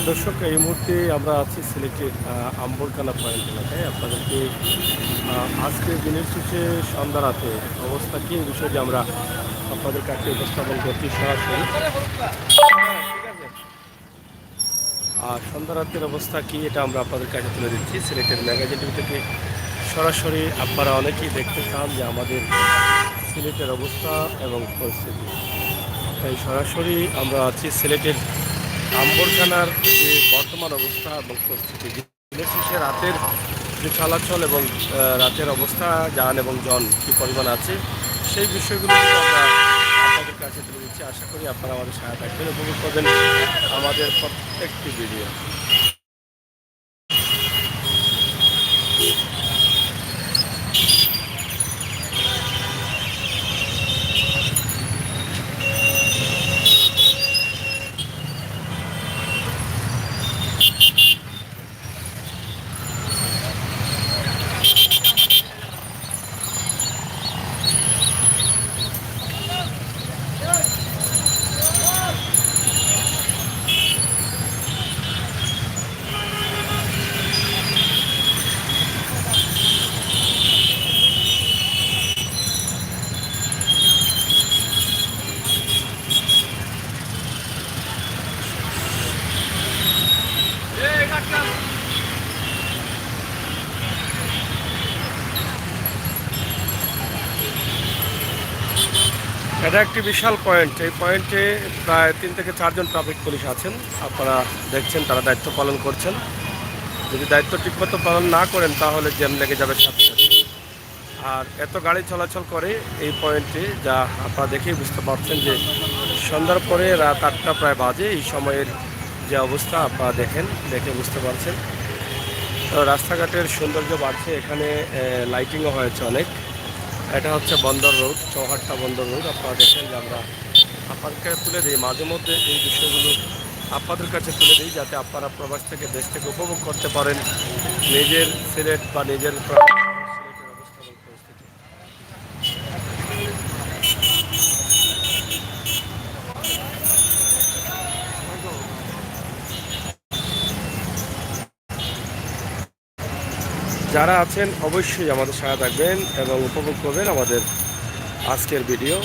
দর্শক, এই মুহূর্তে আমরা আছি সিলেটের আম্বরকানা পয়েন্ট এলাকায়। আপনাদেরকে আজকের দিনের শেষে সন্ধ্যা রাতে অবস্থা কি, এই বিষয়টি আমরা আপনাদের কাছে উপস্থাপন করছি সরাসরি। আর সন্ধ্যা রাতের অবস্থা কি, এটা আমরা আপনাদের কাছে তুলে দিচ্ছি সিলেটের ম্যাগাজিন টিভি থেকে সরাসরি। আপনারা অনেকেই দেখতে চান যে আমাদের সিলেটের অবস্থা এবং পরিস্থিতি, তাই সরাসরি আমরা আছি সিলেটের আম্বরখানার যে বর্তমান অবস্থা এবং পরিস্থিতি, দিনের শেষে রাতের যে চলাচল এবং রাতের অবস্থা, যান এবং জন কী পরিমাণ আছে, সেই বিষয়গুলো আমরা আপনাদের কাছে তুলে দিচ্ছি। আশা করি আপনারা আমাদের সহায়তা করবেন, উপভোগ করবেন আমাদের প্রত্যেকটি ভিডিও। এটা একটি বিশাল পয়েন্ট। এই পয়েন্টে প্রায় 3 থেকে 4 জন ট্রাফিক পুলিশ আছেন। আপনারা দেখছেন তারা দায়িত্ব পালন করছেন। যদি দায়িত্ব ঠিকমতো পালন না করেন তাহলে জ্যাম লেগে যাবে সাথে সাথে। আর এত গাড়ি চলাচল করে এই পয়েন্টে, যা আপনারা দেখেই বুঝতে পারছেন যে সন্ধ্যার পরে রাত 8টা প্রায় বাজে। এই সময়ের যে অবস্থা আপনারা দেখে বুঝতে পারছেন। তো রাস্তাঘাটের সৌন্দর্য বাড়ছে, এখানে লাইটিংও হয়েছে অনেক। এটা হচ্ছে বন্দর রোড, চৌহাট্টা বন্দর রোড। আপনারা দেখেন যে আমরা আপনাদের কাছে তুলে দিই, মাঝে মধ্যে এই বিষয়গুলো আপনাদের কাছে তুলে দিই, যাতে আপনারা প্রবাস থেকে, দেশ থেকে উপভোগ করতে পারেন নিজের সিলেট বা নিজের সিলেটের অবস্থা এবং পরিস্থিতি। যারা আছেন অবশ্যই আমাদের সহায়তা থাকবেন এবং উপভোগ করবেন আমাদের আজকের ভিডিও।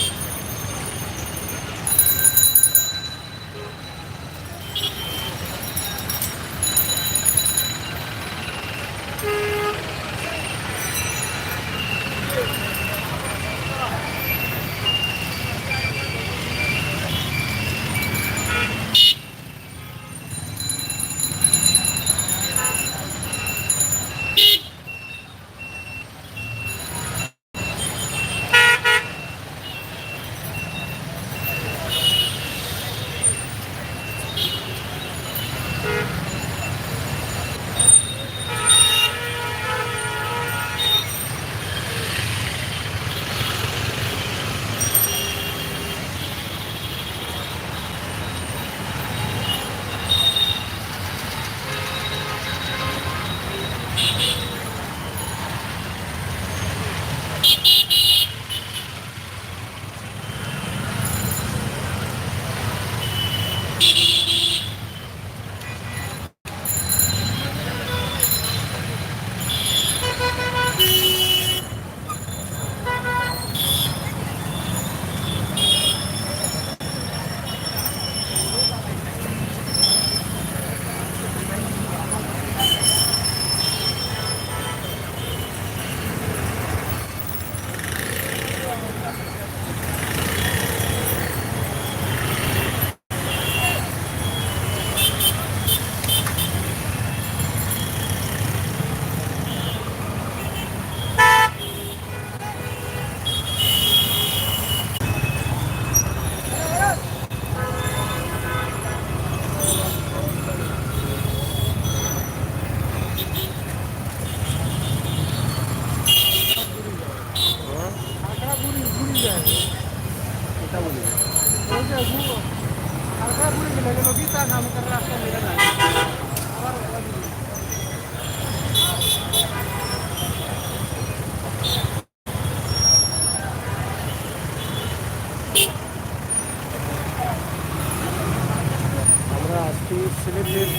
আমরা আজকে সিলেটের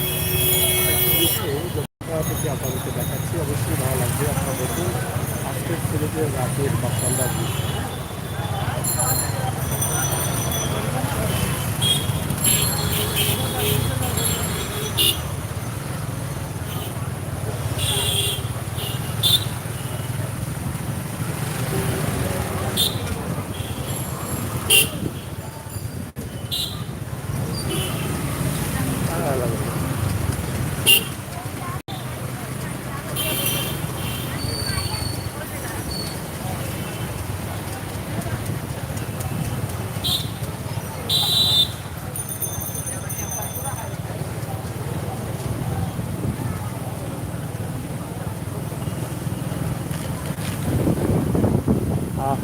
আপনাদেরকে দেখাচ্ছি, অবশ্যই ভালো লাগবে। আপনারা দেখুন আজকের সিলেটের রাতের বা সন্ধ্যার দৃশ্য। ভালো লাগবে।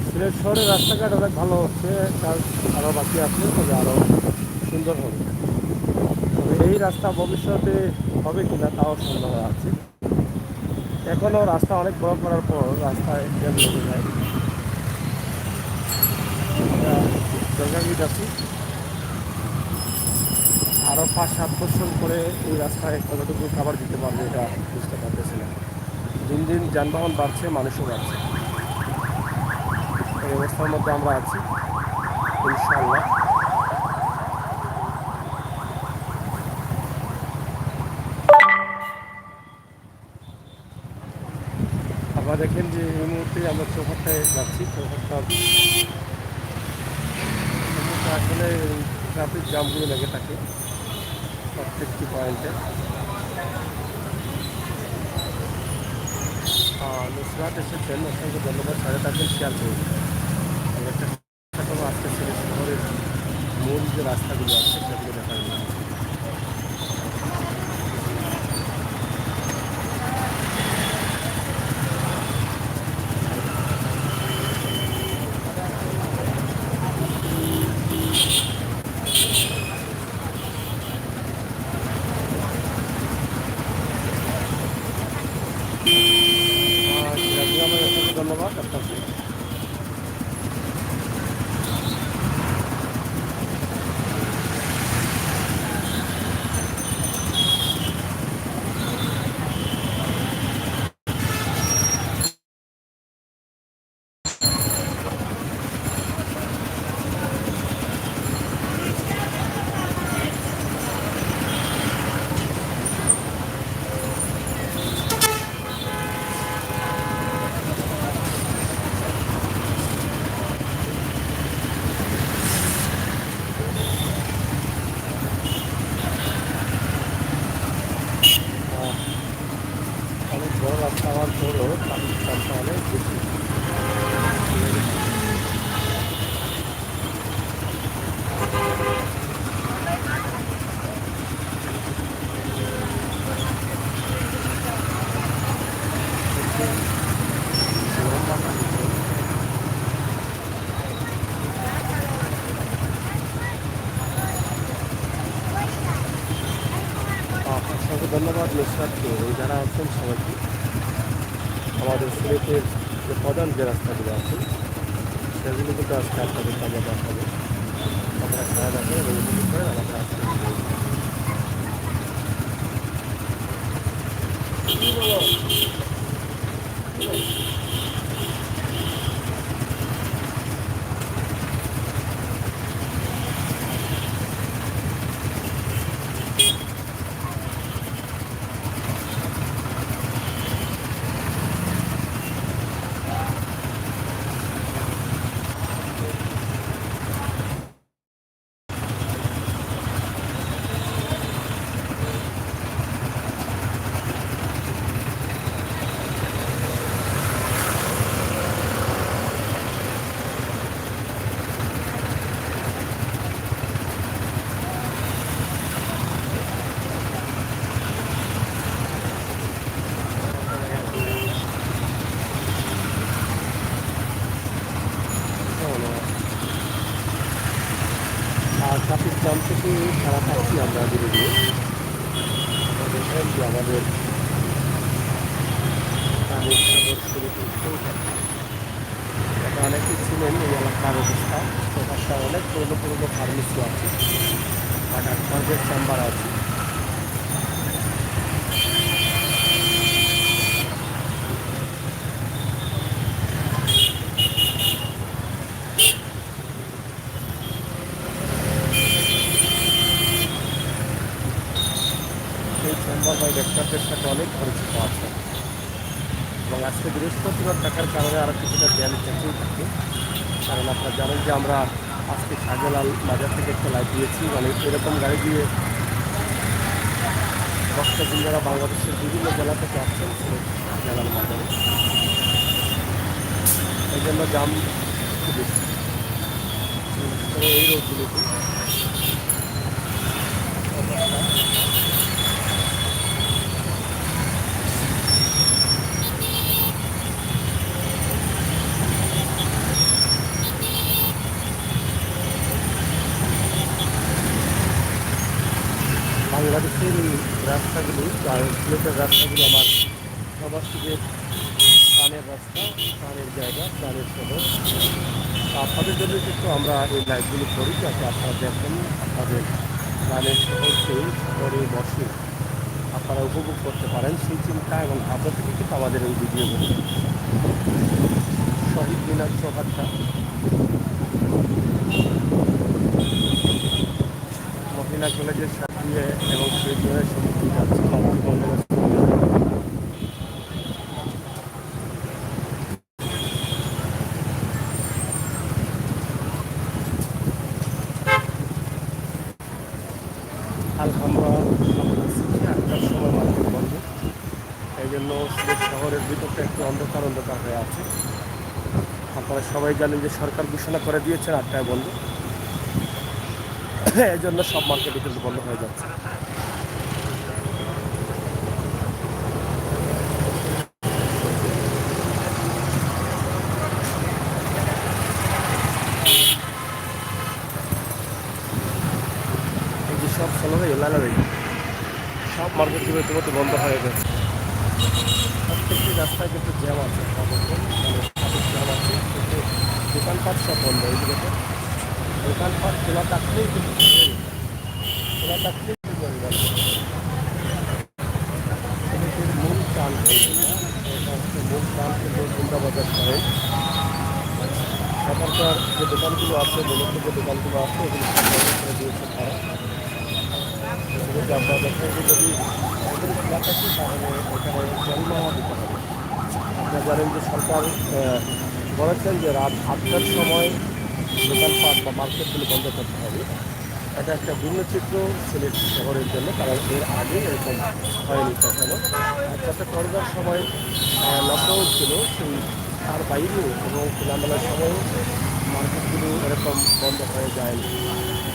সিলেট শহরের রাস্তাঘাট অনেক ভালো হচ্ছে, কাজ আরও বাকি আছে, তবে আরও সুন্দর হবে। তবে এই রাস্তা ভবিষ্যতে হবে কিনা তাও সন্দেহ আছে। এখনও রাস্তা অনেক বড় করার পর রাস্তায় জ্যাম লেগে যায়। জলপাইগুড়ি আছি, আরও 5-7 বছর পরে এই রাস্তায় কতটুকু খাবার দিতে পারবে এটা বুঝতে পারতেছি না। দিন দিন যানবাহন বাড়ছে, মানুষও বাড়ছে, এই অবস্থার মধ্যে আমরা আছি। ইনশাআল্লাহ আপনারা দেখেন যে এই মুহূর্তে আমরা চৌহাট্টায় যাচ্ছি। চৌহাট্টা আসলে ট্রাফিক জামগুলো লেগে থাকে প্রত্যেকটি পয়েন্টে। নুসরাত এসেছেন, অসংখ্য ধন্যবাদ। সাড়ে থাকবেন, শেয়ার করুন। আমি একটা চেষ্টা করবো আজকে সিলেট শহরের মূল যে রাস্তাগুলো আছে সেগুলো দেখার জন্য। সিরাজুল আলম, অসংখ্য ধন্যবাদ আপনাকে। অনেক বড় রাস্তা হওয়ার পরও ট্রাফিক জ্যামটা অনেক বেশি। অসংখ্য ধন্যবাদ নুসরাতকে, এই যারা আছেন সবাইকে। আমাদের সিলেটের যে প্রধান যে রাস্তাগুলো আছে সেগুলো কিন্তু আজকে আপনাদেরকে আমরা দেখাবো। আপনারা খেলা দেখেন এবং উপভোগ করেন আমাদের আজকে। আর ট্রাফিক জ্যাম থেকে সারা থাকছি আমরা ধীরে ধীরে। দেখেন যে আমাদের এটা অনেকেই ছিলেন এই এলাকার অবস্থা। চৌহাট্টা অনেক পুরনো পুরনো ফার্মেসি আছে বা ডাক্তারদের চেম্বার আছে। সড়কের সাথে অনেক পরিচিত আছে এবং আজকে বৃহস্পতিবার থাকার কারণে আরও কিছুটা জ্যাম থেকেই থাকে। কারণ আপনারা জানেন যে আমরা আজকে শাহজালাল বাজার থেকে একটা লাইভ দিয়েছি, মানে এরকম গাড়ি দিয়ে ভক্তবৃন্দরা বাংলাদেশের বিভিন্ন জেলা থেকে আসছেন শাহজালাল বাজারে, এই জন্য জাম একটু বেশি এই রোডগুলোতে। বাংলাদেশের এই রাস্তাগুলি আর সিলেটের রাস্তাগুলি আমার সবার থেকে প্রাণের রাস্তা, প্রাণের জায়গা, প্রাণের শহর। আপনাদের জন্য কিন্তু আমরা এই লাইভগুলি করি যাতে আপনারা দেখেন আপনাদের প্রাণের শহরকে শহরে বসে আপনারা উপভোগ করতে পারেন সেই চিন্তা এবং ভাবনা থেকে কিন্তু আমাদের এই ভিডিওগুলি। শহীদ মিনার চৌহাট্টা, মহিলা কলেজের সাথে এবং সেই জনের সমিতি যাচ্ছে বন্দোবস্ত। আলহামরা 8টার সময় মার্কেট বন্ধ, এই জন্য সিলেট শহরের ভিতরটা একটু অন্ধকার অন্ধকার হয়ে আছে। আপনারা সবাই জানেন যে সরকার ঘোষণা করে দিয়েছেন 8টায় বন্ধ, এই জন্য সব মার্কেটই কিন্তু বন্ধ হয়ে যাচ্ছে। এই যে সব চলো লালাবাই সব মার্কেটগুলো ইতিমধ্যে বন্ধ হয়ে গেছে। প্রত্যেকটি রাস্তায় কিন্তু জ্যাম আছে, ট্রাফিক জ্যাম আছে, কিন্তু দোকানপাট সব বন্ধ। এইগুলোতে দোকানপাট খোলা থাকলেই কিন্তু খোলা থাকলেই মূল প্রাণ এটা হচ্ছে মূল প্রাণ কিন্তু বৃন্দাবাজার শহরে। সেখানকার যে দোকানগুলো আছে, মূলত যে দোকানগুলো আছে এগুলো সব বন্ধ করে দিয়েছে তারা। যদি আপনারা দেখেন যে যদি এগুলো খোলা থাকে তাহলে এখানে জরিমানা দিতে হবে। আপনারা জানেন যে সরকার বলেছেন যে রাত 8টার সময় দোকানপাট বা মার্কেটগুলো বন্ধ করতে হবে। এটা একটা ভিন্ন চিত্র সিলেট শহরের জন্য, কারণ এর আগে এরকম হয়নি কখনো। যাতে করোনার সময় লকডাউন ছিল সেই তার বাইরেও এবং খোলামেলার সময়ও মার্কেটগুলো এরকম বন্ধ হয়ে যায়নি।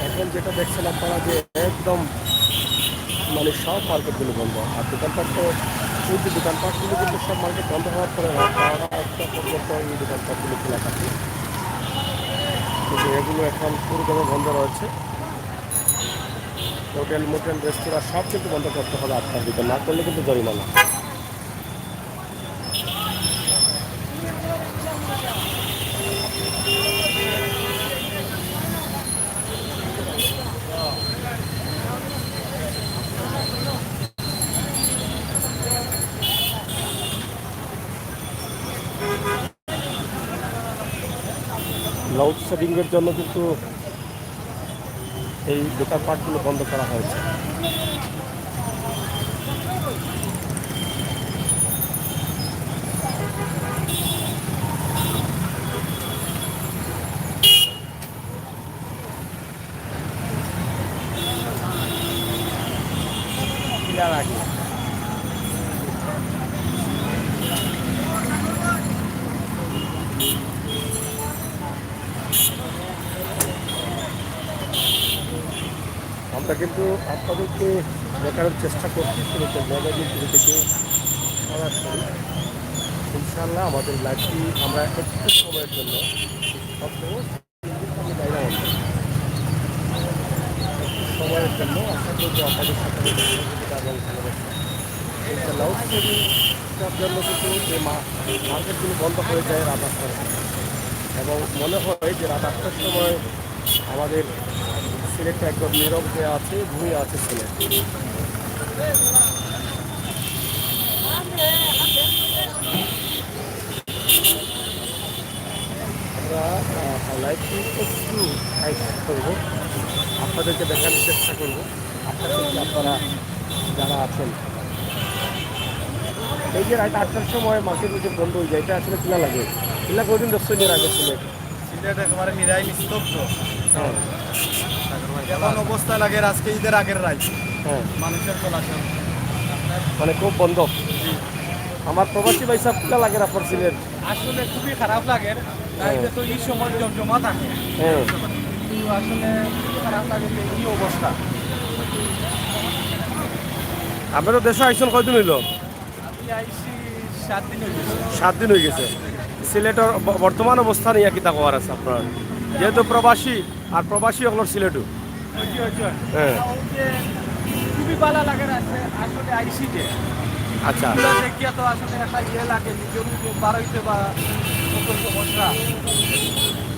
এখন যেটা দেখছেন আপনারা যে একদম মানে সব মার্কেটগুলো বন্ধ, আর দোকানপাট তো এই যে দোকানপাটগুলো কিন্তু সব মার্কেট বন্ধ হওয়ার পরে রাত 12টা পর্যন্ত এই দোকানপাটগুলো খোলা থাকে, কিন্তু এগুলো এখন পুরোদমে বন্ধ রয়েছে। হোটেল মোটেল রেস্তোরাঁ সব কিন্তু বন্ধ করতে হবে 8টার ভিতর, না করলে কিন্তু জরিমানা। লোডশেডিংয়ের জন্য কিন্তু এই দোকানপাটগুলো বন্ধ করা হয়েছে। আগে আমরা কিন্তু আপনাদেরকে দেখানোর চেষ্টা করছি সিলেটের ম্যাগাজিন টিভি থেকে সরাসরি। ইনশাআল্লাহ আমাদের লাইভটি আমরা একটু সময়ের জন্য আমি বাইরে একটু সময়ের জন্য আশা করবো আপনাদের সাথে এবং ভালোবাসা। ইনশাআল্লাহ লোডশেডিংটার জন্য কিন্তু যে মার্কেটগুলো বন্ধ হয়ে যায় রাত 8টার সময়, এবং মনে হয় যে রাত 8টার সময় আমাদের সিলেটটা একদম নীরব হয়ে আছে, ঘুমিয়ে আছে সিলেট। আমরা লাইভটি একটু হাইট করবো, আপনাদেরকে দেখানোর চেষ্টা করবো। আপনারা যারা আছেন এই যে রাত 8টার সময় মার্কেট যে বন্ধ হয়ে যায়, এটা আসলে কিনা লাগে? কিনা কদিন দর্শন এর আগে ছিল? সিলেট একেবারে নিরাই নিস্তব্ধ। হ্যাঁ এমন অবস্থা লাগে আজকে ঈদের আগের রাত, হ্যাঁ, মানুষের চলাচল। মানে খুব বন্ধ। আমার প্রবাসী ভাই সাহেব কিনা লাগে আপনার সিলেট? আসলে খুবই খারাপ লাগে, হ্যাঁ। তো এই সময় জমজমা থাকে, হ্যাঁ, কিন্তু আসলে খুবই খারাপ লাগে যে এই অবস্থা। আপনার দেশে আইসন কয়দিন হইল? আমি আইসি 7 দিন হয়ে গেছে। 7 দিন হয়ে গেছে। সিলেটের বর্তমান অবস্থা নিয়ে কি তা কবার আছে আপনার? যেহেতু প্রবাসী, আর প্রবাসী হলো সিলেটও। হ্যাঁ ওই যে খুবই ভালো লাগে আসলে আইসি যে আচ্ছা, এগুলো দেখিয়া তো আসলে একটা লাগে নিজের বার হইতে বা কত সমস্যা,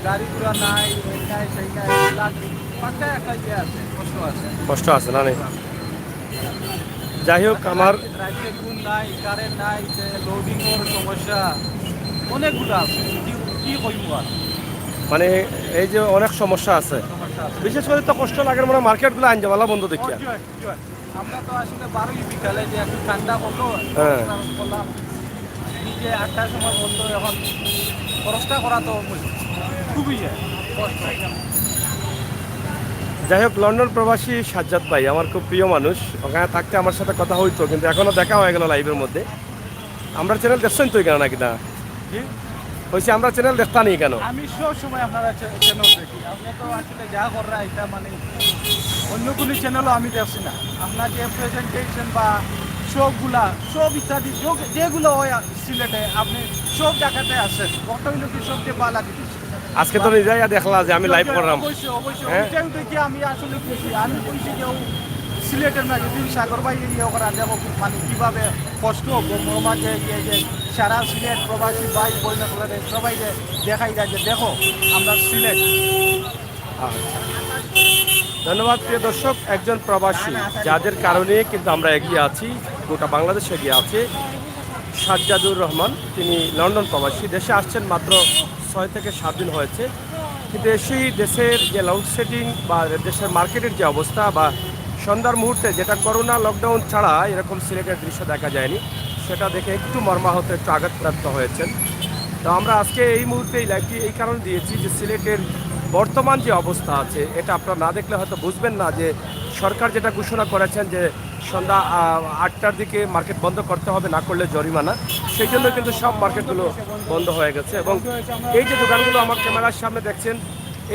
গাড়ি ঘোড়া নাই, এই নাই সেই নাই, লাগে পাক্কা একটা আছে, কষ্ট আছে। কষ্ট আছে না নেই? যাই হোক, আমার রাজ্যে ঘুম নাই, কারেন্ট নাই, লোডিং এর সমস্যা অনেকগুলো আছে, কি কইব আর মানে এই যে অনেক সমস্যা আছে, সমস্যা আছে। বিশেষ করে তো কষ্ট লাগে মানে মার্কেটগুলো আইন যাওয়ালা বন্ধ দেখিয়া। আমরা তো আসলে 12ই বিকালে যে একটু ঠান্ডা করলো, হ্যাঁ। করলাম নিজে 8টার সময় বলতো, এখন খরচটা করা তো খুবই কষ্ট। যাই হোক, লন্ডন প্রবাসী সাজ্জাদ ভাই আমার খুব প্রিয় মানুষ, ওখানে থাকতে আমার সাথে কথা হইতো, কিন্তু এখনো দেখা হয়ে গেল লাইভের মধ্যে। আমরা চ্যানেল দেখছেন তো কেন নাকি না? কি? হয়েছে আমরা চ্যানেল দেখতানি কেন? আমি সব সময় আপনারা চ্যানেল দেখি, আপনি তো আসলে যা করা এটা মানে অন্য কোনো চ্যানেলও আমি দেখছি না। আপনার যে প্রেজেন্টেশন বা শোগুলা, সব ইত্যাদি যেগুলো হয় সিলেটে, আপনি সব জায়গাতে আসেন, কত হইলো কি সবচেয়ে ভালো লাগে। আজকে তো নিজেই দেখলা যে আমি লাইভ করলাম। অবশ্যই অবশ্যই, হ্যাঁ। ওইটাই দেখি আমি আসলে খুশি। আমি বলছি যে সিলেটের ম্যাগাজিন সাগর ভাই ইয়ে করা দেখো, মানে কীভাবে কষ্ট মাঝে ইয়ে যে সারা সিলেট প্রবাসী ভাই বইনা করে সবাই যে দেখাই যায় যে দেখো আমরা সিলেট। ধন্যবাদ প্রিয় দর্শক, একজন প্রবাসী যাদের কারণে কিন্তু আমরা এগিয়ে আছি, গোটা বাংলাদেশ এগিয়ে আছে, সাজ্জাদুর রহমান। তিনি লন্ডন প্রবাসী, দেশে আসছেন মাত্র 6 থেকে 7 দিন হয়েছে, কিন্তু এসেই দেশের যে লোডশেডিং বা দেশের মার্কেটের যে অবস্থা বা সন্ধ্যার মুহূর্তে যেটা করোনা লকডাউন ছাড়া এরকম সিলেটের দৃশ্য দেখা যায়নি, সেটা দেখে একটু মর্মাহত, একটু আঘাতপ্রাপ্ত হয়েছেন। তো আমরা আজকে এই মুহূর্তে এই লাইভটি এই কারণে দিয়েছি যে সিলেটের বর্তমান যে অবস্থা আছে এটা আপনারা না দেখলে হয়তো বুঝবেন না, যে সরকার যেটা ঘোষণা করেছেন যে সন্ধ্যা 8টার দিকে মার্কেট বন্ধ করতে হবে, না করলে জরিমানা, সেই জন্য কিন্তু সব মার্কেটগুলো বন্ধ হয়ে গেছে। এবং এই যে দোকানগুলো আমার ক্যামেরার সামনে দেখছেন,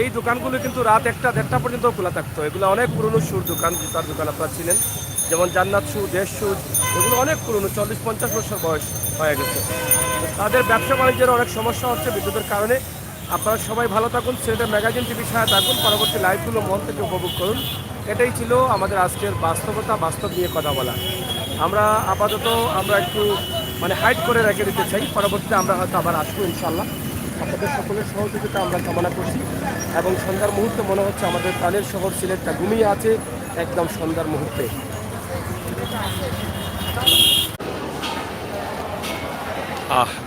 এই দোকানগুলো কিন্তু রাত 1টা 1:30 পর্যন্ত খোলা থাকতো। এগুলো অনেক পুরনো সুর দোকান, জুতার দোকান আপনারা ছিলেন, যেমন জান্নাত শু, দেশ শু, এগুলো অনেক পুরনো, 40-50 বছর বয়স হয়ে গেছে। তাদের ব্যবসা বাণিজ্যের অনেক সমস্যা হচ্ছে বিদ্যুতের কারণে। আপনারা সবাই ভালো থাকুন, সিলেটের ম্যাগাজিন টিভির সাথে থাকুন, পরবর্তী লাইভগুলো মন থেকে উপভোগ করুন। এটাই ছিল আমাদের আজকের বাস্তবতা, বাস্তব নিয়ে কথা বলা। আমরা আপাতত একটু মানে হাইড করে রেখে দিতে চাই, পরবর্তীতে আমরা হয়তো আবার আসবো ইনশাল্লাহ। আপনাদের সকলের সহযোগিতা আমরা কামনা করছি, এবং সন্ধ্যার মুহূর্তে মনে হচ্ছে আমাদের প্রাণের শহর সিলেটটা ঘুমিয়ে আছে একদম সন্ধ্যার মুহূর্তে।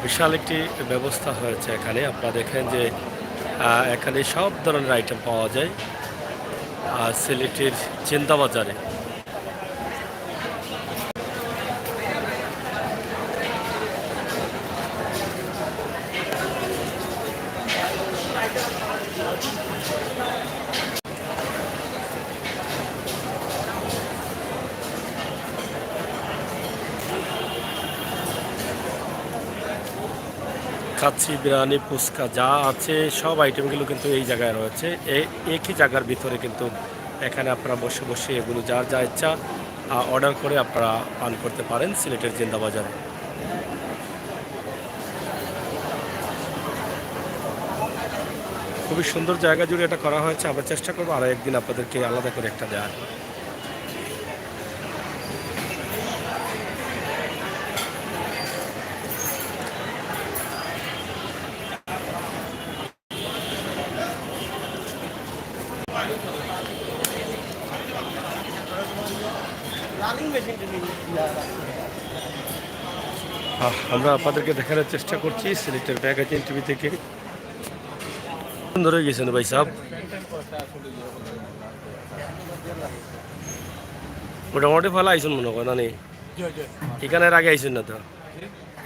বিশাল একটি ব্যবস্থা হয়েছে এখানে। আপনারা দেখেন যে এখানে সব ধরনের আইটেম পাওয়া যায় সিলেটের চিন্তা বাজারে। খাচ্ছি বিরিয়ানি, ফুচকা যা আছে সব আইটেমগুলো কিন্তু এই জায়গায় রয়েছে। একই জায়গার ভিতরে কিন্তু এখানে আপনারা বসে বসে এগুলো যার যা ইচ্ছা অর্ডার করে আপনারা পান করতে পারেন সিলেটের জিন্দা বাজারে। খুবই সুন্দর জায়গা জুড়ে এটা করা হয়েছে। আমরা চেষ্টা করবো আরও একদিন আপনাদেরকে আলাদা করে একটা দেওয়ার। আমরা আপনাদেরকে দেখানোর চেষ্টা করছি সিলেটের ম্যাগাজিন টিভি থেকে। সুন্দর হয়ে গেছেন ভাই সাহেব, মোটামুটি ভালো আইসুন মনে করেন না? এখানে আগে আইসুন না তো?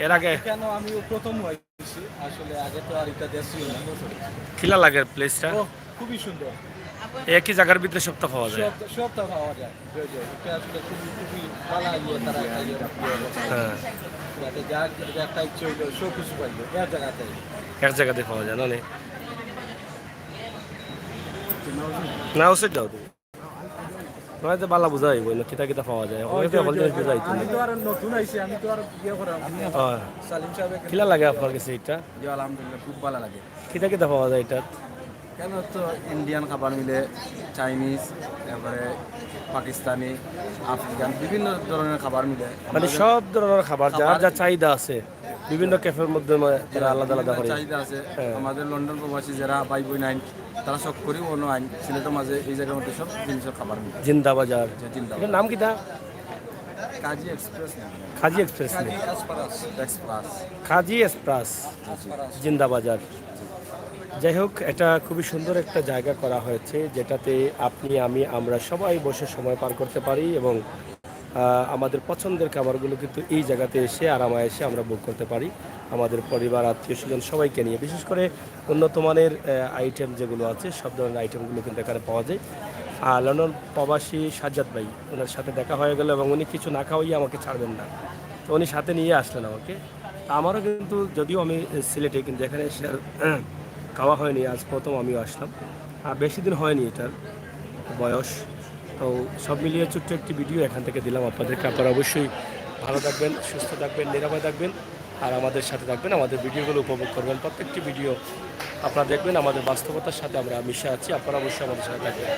এর আগে কেন আমি প্রথম হয়েছি আসলে, আগে তো আর এটা দেশ ছিল না। খিলা লাগে প্লেসটা, ও খুবই সুন্দর, একই জায়গার ভিতরে সবটা পাওয়া যায়। সবটা পাওয়া যায়। এটা আসলে খুবই খুবই ভালো ইয়ে তারা হ্যাঁ, যাতে যা একটা ইচ্ছে হইলো সব কিছু পাইলো এক জায়গাতে। এক জায়গাতে পাওয়া যায় না নে? না ওসে যাও তুমি, তোমার তো বালা বুঝা হইব না কিতা কিতা পাওয়া যায়, ওকে তো বলতে বুঝাই তুমি। আমি তো আর নতুন আইছি, আমি তো আর ইয়ে করাম। সালিম সাহেব খিলা লাগে আপনার কাছে এটা? জি আলহামদুলিল্লাহ খুব ভালো লাগে। কিতা কিতা পাওয়া যায় এটা? কেন তো ইন্ডিয়ান খাবার মিলে, চাইনিজ, তারপরে পাকিস্তানি, আফ্রিকান বিভিন্ন ধরনের খাবার মিলে। মানে সব ধরনের খাবার যার যা চাহিদা আছে বিভিন্ন ক্যাফের মধ্যে তারা আলাদা আলাদা করে। চাহিদা আছে। হ্যাঁ। আমাদের লন্ডন প্রবাসী যারা ভাই বোন আইন, তারা সব করি অন্য আইন সিলেটের মাঝে এই জায়গার মধ্যে সব জিনিসের খাবার মিলে। জিন্দা বাজার, জিন্দাবাদ। এটার নাম কিতা? কাজী এক্সপ্রেস খাজি এক্সপ্রেস নেই, এক্সপ্রেস। খাজি এক্সপ্রেস, জিন্দা বাজার। যাই হোক, এটা খুবই সুন্দর একটা জায়গা করা হয়েছে যেটাতে আপনি আমি আমরা সবাই বসে সময় পার করতে পারি এবং আমাদের পছন্দের খাবারগুলো কিন্তু এই জায়গাতে এসে আরামায়েসে আমরা বুক করতে পারি আমাদের পরিবার আত্মীয় স্বজন সবাইকে নিয়ে। বিশেষ করে উন্নত মানের আইটেম যেগুলো আছে সব ধরনের আইটেমগুলো কিন্তু এখানে পাওয়া যায়। আর লন্ডন প্রবাসী সাজ্জাদ ভাই, ওনার সাথে দেখা হয়ে গেল এবং উনি কিছু না খাওয়াই আমাকে ছাড়বেন না, তো উনি সাথে নিয়ে আসলেন আমাকে। আমারও কিন্তু যদিও আমি সিলেটে, কিন্তু এখানে এসে আর খাওয়া হয়নি, আজ প্রথম আমিও আসলাম। আর বেশি দিন হয়নি এটার বয়স, তো সব মিলিয়ে ছোট্ট একটি ভিডিও এখান থেকে দিলাম আপনাদেরকে। আপনারা অবশ্যই ভালো থাকবেন, সুস্থ থাকবেন, নিরাপদ থাকবেন আর আমাদের সাথে থাকবেন, আমাদের ভিডিওগুলো উপভোগ করবেন। প্রত্যেকটি ভিডিও আপনারা দেখবেন, আমাদের বাস্তবতার সাথে আমরা মিশে আছি, আপনারা অবশ্যই আমাদের সাথে থাকবেন।